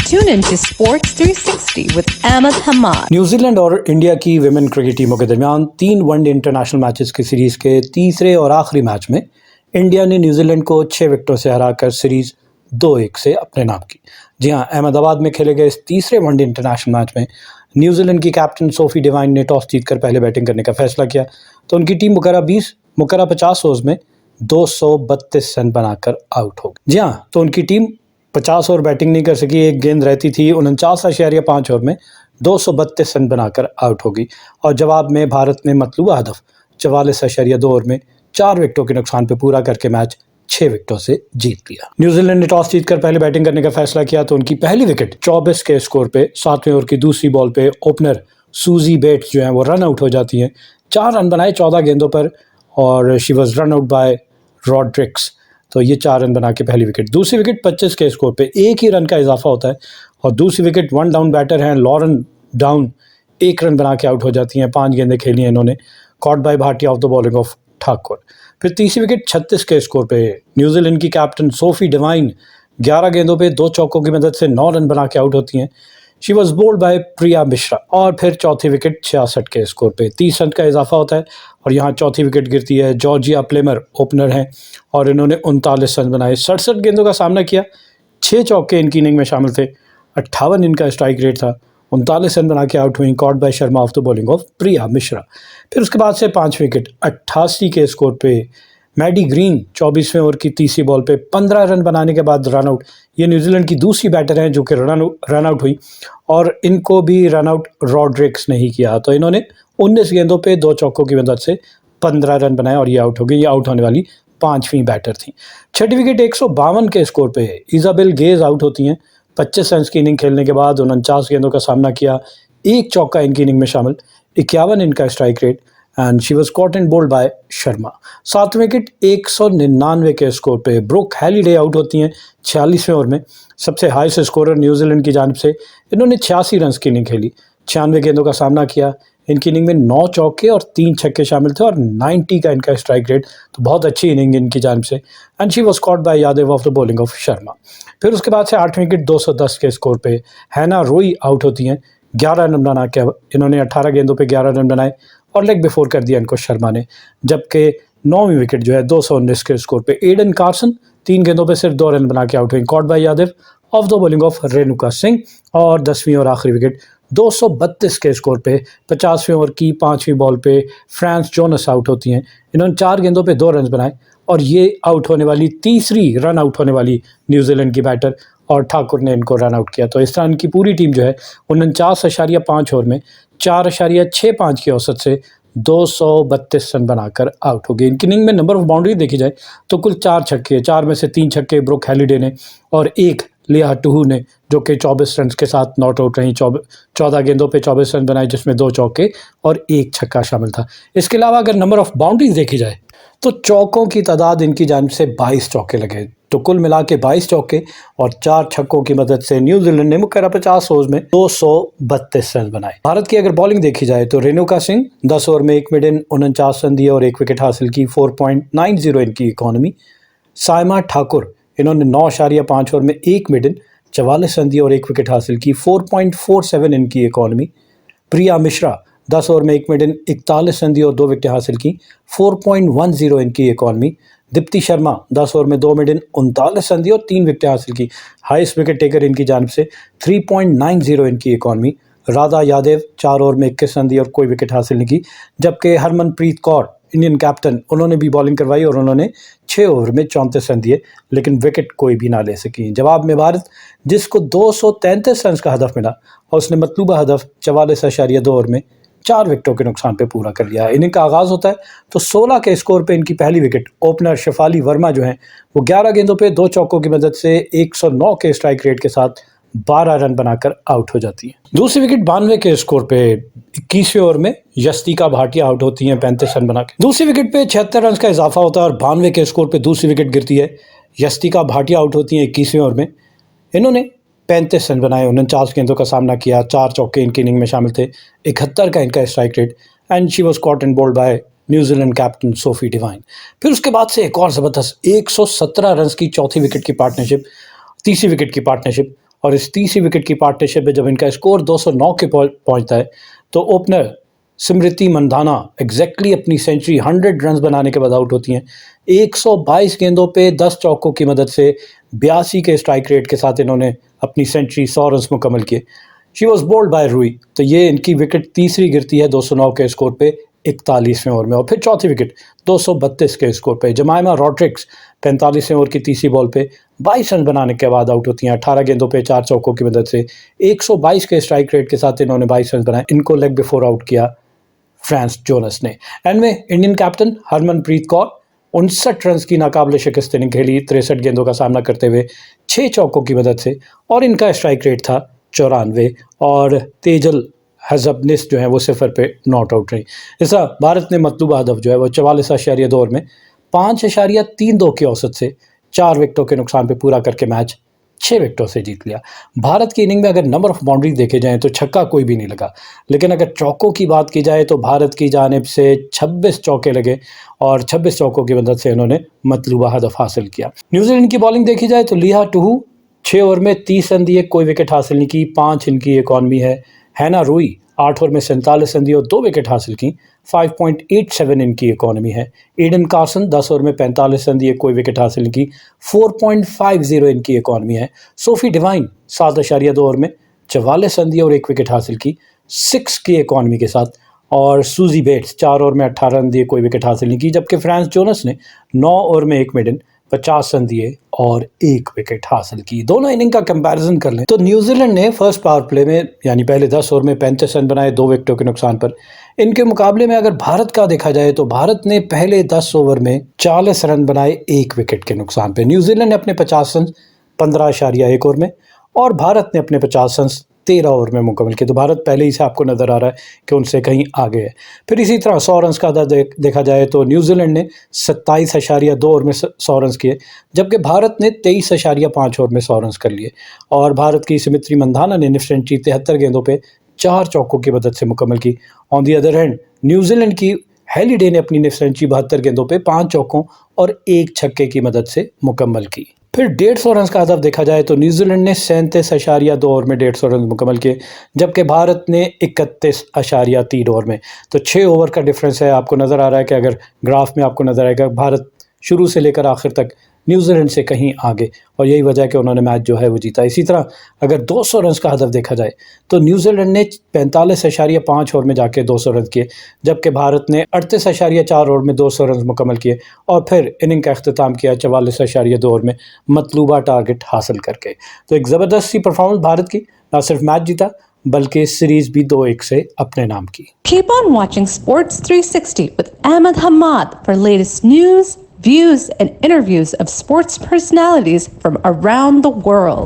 Tune in to Sports 360 with Ahmed Hamad. New Zealand और India की women cricket टीमों के दरमियान 3 वनडे इंटरनेशनल मैचेस की सीरीज के तीसरे और आखिरी मैच में इंडिया ने न्यूजीलैंड को 6 विकेटों से हराकर सीरीज 2-1 से अपने नाम की। जी हां, अहमदाबाद में खेले गए इस तीसरे वनडे इंटरनेशनल मैच में न्यूजीलैंड की कैप्टन सोफी डिवाइन ने टॉस जीतकर पहले बैटिंग करने का फैसला किया, तो उनकी टीम मुकर्रा 50 ओवर्स में 232 रन बनाकर आउट हो गई। जी हां, तो उनकी टीम 50 ओवर बैटिंग नहीं कर सकी, एक गेंद रहती थी। 49.5 ओवर में 232 रन बनाकर आउट हो गई और जवाब में भारत ने मतलूबा हदफ 44.2 ओवर में 4 विकेटों के नुकसान पर पूरा करके मैच 6 विकेटों से जीत लिया। न्यूजीलैंड ने टॉस जीतकर पहले बैटिंग करने का फैसला किया, तो उनकी पहली विकेट 24 के स्कोर पे 7वें ओवर की दूसरी बॉल पे ओपनर सूजी बेट्स जो है वो रन आउट हो जाती हैं। 4 रन बनाए 14 गेंदों पर और she was run out by Rodrigues, तो ये 4 रन बना के पहली विकेट। दूसरी विकेट 25 के स्कोर पे 1 ही रन का इजाफा होता है और दूसरी विकेट 1 डाउन बैटर हैं लॉरेन डाउन, 1 रन बना के आउट हो जाती हैं। 5 गेंदें खेली हैं इन्होंने, caught by Bhatia of the bowling of Thakur. फिर तीसरी विकेट 36 के स्कोर पे न्यूजीलैंड की कैप्टन सोफी डिवाइन 11 गेंदों पे 2 चौकों की मदद से 9 रन बना के आउट होती हैं। She was bold bye Priya Mishra. और फिर चौथी विकेट 66 के स्कोर पे 30 रन का इजाफा होता है और यहाँ चौथी विकेट गिरती है। जॉर्जिया प्लेमर ओपनर हैं और इन्होंने 39 रन बनाए, 67 गेंदों का सामना किया। 6 चौके इनकी इनिंग में शामिल थे, 58 इनका स्ट्राइक रेट था। 39 रन बना के आउट हुई, caught by Sharma off the bowling of Priya Mishra. फिर उसके बाद से 5 विकेट 88 के स्कोर पे मैडी ग्रीन 24वें ओवर की तीसरी बॉल पे 15 रन बनाने के बाद रन आउट। ये न्यूजीलैंड की दूसरी बैटर हैं जो कि रन आउट हुई और इनको भी रन आउट रॉड्रिक्स नहीं किया, तो इन्होंने 19 गेंदों पे 2 चौकों की मदद से 15 रन बनाए और ये आउट हो गई। ये आउट होने वाली 5वीं बैटर थी। छठी विकेट 152 के स्कोर पे इजाबेल गेज आउट होती हैं। 25 रन की इनिंग खेलने के बाद 49 गेंदों का सामना किया, 1 चौका इनकी इनिंग में शामिल, 51 इनका strike rate and she was caught and bowled by Sharma. 7वें विकेट 199 के स्कोर पे ब्रुक हैलीडे आउट होती हैं 46वें ओवर में। सबसे हाईएस्ट स्कोरर न्यूजीलैंड की जानिब से इन्होंने 86 रन की इनिंग खेली, 96 गेंदों का सामना किया। इनकी इनिंग में 9 चौके और 3 छक्के शामिल थे और 90 का इनका स्ट्राइक रेट, तो बहुत अच्छी इनिंग इनकी जानिब से and she was caught by Yadav of the bowling of Sharma. फिर उसके बाद से 8वें विकेट 210 के स्कोर पे हैना रोई आउट होती हैं। 11 रन बना के इन्होंने 18 गेंदों पे 11 रन बनाए और लेग बिफोर कर दिया इनको शर्मा ने। जबकि 9वीं विकेट जो है 219 के स्कोर पे एडन कार्सन 3 गेंदों पे सिर्फ 2 रन बना के आउट हुई, caught bye Yadav of the bowling of Renuka Singh. और 10वीं और आखिरी विकेट 232 के स्कोर पे 50वें ओवर की 5वीं बॉल पे फ्रांस जोनस आउट होती हैं। इन्होंने 4 गेंदों पे 2 रन बनाए और ये आउट होने वाली तीसरी रन आउट होने वाली न्यूजीलैंड की बैटर और ठाकुर ने इनको रन आउट किया। तो इस तरह इनकी पूरी टीम जो है 49.5 ओवर में 4.65 की औसत से 232 रन बनाकर आउट हो गए। इनकी इनिंग में नंबर ऑफ बाउंड्री देखी जाए तो कुल 4 छक्के, 4 में से 3 छक्के ब्रुक हैलीडे ने और 1 लिया टूहू ने, जो कि 24 रन के साथ नॉट आउट रही। 14 गेंदों पे 24 रन बनाए जिसमें 2 चौके और 1 छक्का शामिल था। इसके अलावा अगर नंबर ऑफ बाउंड्रीज देखी जाए तो चौकों की तादाद इनकी जानिब से 22 चौके लगे, तो कुल मिला के 22 चौके और 4 छक्कों की मदद से न्यूजीलैंड ने मुकर्रा 50 ओवर में 232 रन बनाए। भारत की अगर बॉलिंग देखी जाए तो रेणुका सिंह 10 ओवर में 1 मिडन 49 रन दिए और 1 विकेट हासिल की, 4.90 इनकी इकॉनमी। साइमा ठाकुर इन्होंने 9.5 ओवर में 1 मिडन 44 रन दिए और 1 विकेट हासिल की, 4.47 इनकी इकॉनमी। प्रिया मिश्रा 10 ओवर में 1 मिडन 41 रन दिए और 2 विकेट हासिल की, 4.10 इनकी इकॉनमी। दीप्ति शर्मा 10 ओवर में 2 मिडन 39 रन दिए और 3 विकेट हासिल की, हाईएस्ट विकेट टेकर इनकी जानिब से, 3.90 इनकी इकॉनमी। राधा यादव 4 ओवर में 21 रन दिए और कोई विकेट हासिल नहीं की। जबकि हरमनप्रीत कौर इंडियन कैप्टन, उन्होंने भी बॉलिंग करवाई और उन्होंने 6 ओवर में 34 रन दिए लेकिन विकेट कोई भी ना ले सकी। जवाब में भारत, जिसको 233 रन का हदफ मिला और उसने मतलूबा हदफ 44.2 ओवर में 4 विकेटों के नुकसान पे पूरा कर लिया। इनिंग का आगाज़ होता है तो 16 के स्कोर पे इनकी पहली विकेट ओपनर शेफाली वर्मा जो हैं वो 11 गेंदों पे 2 चौकों की मदद से 109 के स्ट्राइक रेट के साथ 12 रन बनाकर आउट हो जाती है। दूसरी विकेट 92 के स्कोर पे 21वें ओवर में यस्तिका भाटिया आउट होती हैं 35 रन बना के। दूसरी विकेट पे 76 रन का इजाफा होता है और 92 के स्कोर पे दूसरी विकेट गिरती है। यस्तिका भाटिया आउट होती हैं 21वें ओवर में। इन्होंने 35 रन बनाए, 49 गेंदों का सामना किया, 4 चौके इनकी इनिंग में शामिल थे, 71 का इनका strike rate and she was caught and bowled by New Zealand captain Sophie Devine. फिर उसके बाद से एक और ज़बरदस्त 117 रन की चौथी विकेट की पार्टनरशिप, तीसरी विकेट की पार्टनरशिप और इस तीसरी विकेट की पार्टनरशिप में जब इनका स्कोर 209 के पहुंचता है तो ओपनर स्मृति मंधाना एग्जैक्टली अपनी सेंचुरी 100 रन बनाने के बाद आउट होती हैं। 122 गेंदों पे 10 चौकों की मदद से 82 के स्ट्राइक रेट के साथ इन्होंने अपनी सेंचुरी 100 रन मुकम्मल किए। शी वॉज बोल्ड बाय रूई, तो ये इनकी विकेट तीसरी गिरती है 209 के स्कोर पे 41वें ओवर में। और फिर चौथी विकेट 232 के स्कोर पे जमाइमा रॉड्रिक्स 45वें ओवर की तीसरी बॉल पे 22 रन बनाने के बाद आउट होती हैं। 18 गेंदों पे 4 चौकों की मदद से 122 के स्ट्राइक रेट के साथ इन्होंने 22 रन बनाए। इनको लेग बिफोर आउट किया फ्रांस जोनस ने। एंड में Indian captain Harmanpreet Kaur 59 run की नाकाबिले शिकस्त इनिंग खेली 63 गेंदों का सामना करते हुए 6 चौकों की मदद से, और इनका स्ट्राइक रेट था 94 और तेजल हजबनिस जो है वो 0 पे नॉट आउट रही। ऐसा भारत ने मतलूबा हदफ जो है वो 44.2 ओवर में 5.32 की औसत से 4 विकेटों के नुकसान पे पूरा करके मैच 6 विकेटों से जीत लिया। भारत की इनिंग में अगर नंबर ऑफ बाउंड्री देखे जाएं तो छक्का कोई भी नहीं लगा, लेकिन अगर चौकों की बात की जाए तो भारत की जानिब से 26 चौके लगे और 26 चौकों की मदद से इन्होंने मतलूबा हदफ हासिल किया। न्यूजीलैंड की बॉलिंग देखी जाए तो लिहा टूहू 6 ओवर में 30 रन दिए, कोई विकेट हासिल नहीं की। 5 इनकी इकॉनमी है। हैना रूई 8 ओवर में 47 रन दिए और 2 विकेट हासिल की। 5.87 इनकी इकॉनमी है। एडन कार्सन 10 ओवर में 45 रन दिए, कोई विकेट हासिल नहीं की। 4.50 इनकी इकॉनमी है। सोफी डिवाइन 7.2 ओवर में 44 रन दिए और 1 विकेट हासिल की 6 की इकॉनमी के साथ। और सूजी बेट्स 4 ओवर में 18 रन दिए, कोई विकेट हासिल नहीं की, जबकि फ्रांस जोनस ने 9 ओवर में 1 मिडन 50 रन दिए और 1 विकेट हासिल की। दोनों इनिंग का कंपैरिजन कर लें तो न्यूजीलैंड ने फर्स्ट पावर प्ले में यानी पहले 10 ओवर में 35 रन बनाए 2 विकेटों के नुकसान पर। इनके मुकाबले में अगर भारत का देखा जाए तो भारत ने पहले 10 ओवर में 40 रन बनाए 1 विकेट के नुकसान पर। न्यूजीलैंड ने अपने 50 रन 15.1 ओवर में और भारत ने अपने 50 रन 13 ओवर में मुकम्मल किए। तो भारत पहले ही से आपको नजर आ रहा है कि उनसे कहीं आगे है। फिर इसी तरह 100 रन का देखा जाए तो न्यूजीलैंड ने 27.2 ओवर में 100 रन किए, जबकि भारत ने 23.5 ओवर में 100 रन कर लिए। और भारत की स्मृति मंधाना ने निफ्ट सेंचुरी 73 गेंदों पे 4 चौकों की मदद से मुकम्मल की। On the other hand New Zealand की हेलिडे ने अपनी निफ्ट सेंचुरी 72 गेंदों पे 5 चौकों और 1 छक्के की मदद से मुकम्मल की। फिर 150 रन का हदफ देखा जाए तो न्यूजीलैंड ने 37.2 ओवर में 150 रन मुकम्मल किए, जबकि भारत ने 31.3 ओवर में। तो 6 ओवर का डिफरेंस है। आपको नज़र आ रहा है कि अगर ग्राफ में आपको नज़र आएगा भारत शुरू से लेकर आखिर तक न्यूजीलैंड से कहीं आगे, और यही वजह है कि उन्होंने मैच जो है वो जीता। इसी तरह अगर 200 रन का हदफ देखा जाए तो न्यूजीलैंड ने 45.5 ओवर में जाके 200 रन किए, जबकि भारत ने 38.4 ओवर में 200 रन मुकम्मल किए और फिर इनिंग का अख्ताम किया 44.2 ओवर में मतलूबा टारगेट हासिल करके। तो एक ज़बरदस्त सी परफॉर्मेंस भारत की, ना सिर्फ मैच जीता बल्कि सीरीज भी 2-1 से अपने नाम की। Keep on watching Sports 360 with Ahmed Hamad for latest news, views, and interviews of sports personalities from around the world.